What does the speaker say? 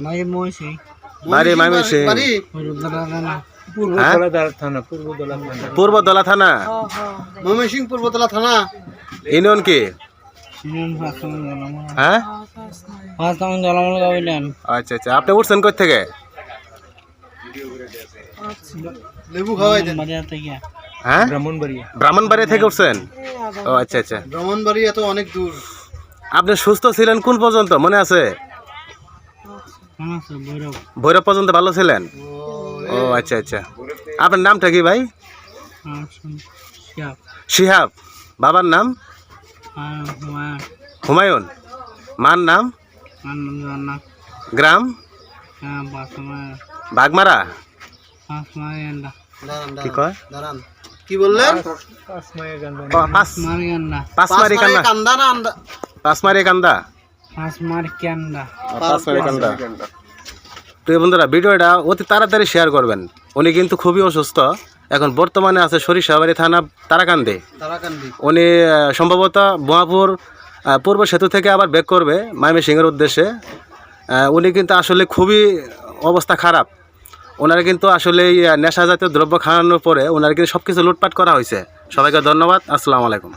বাড়ি ময়মনসিং। পূর্বদলা থানা। ময়মনসিং পূর্বতলা থানা। ইউনিয়ন কি? হ্যাঁ, আচ্ছা আচ্ছা। আপনি উঠছেন কই থেকে? লেবু খাওয়াই দেন। হ্যাঁ, ব্রাহ্মণবাড়িয়া থেকে উঠছেন? ও আচ্ছা আচ্ছা। ব্রাহ্মণবাড়িয়া তো অনেক দূর। আপনি সুস্থ ছিলেন কোন পর্যন্ত মনে আছে? ভৈরব পর্যন্ত ভালো ছিলেন? ও আচ্ছা আচ্ছা। আপনার নামটা কি ভাই? শিহাব। বাবার নাম? হুমায়ুন। মার নাম? গ্রাম? বাগমারা। কি কয়? দাঁড়ান, কি বললেন? পাঁচমারি কান্দা। পাঁচমারি কান্দা। প্রিয় বন্ধুরা, ভিডিওটা অতি তাড়াতাড়ি শেয়ার করবেন। উনি কিন্তু খুবই অসুস্থ, এখন বর্তমানে আছে সরিষাবাড়ি থানা তারাকান্দি। উনি সম্ভবত বোয়াপুর পূর্ব সেতু থেকে আবার ব্যাক করবে ময়মনসিংহের উদ্দেশ্যে। উনি কিন্তু আসলে খুবই অবস্থা খারাপ। ওনারা কিন্তু আসলে নেশা জাতীয় দ্রব্য খাওয়ানোর পরে ওনারা কিন্তু সব কিছু লুটপাট করা হয়েছে। সবাইকে ধন্যবাদ। আসসালামু আলাইকুম।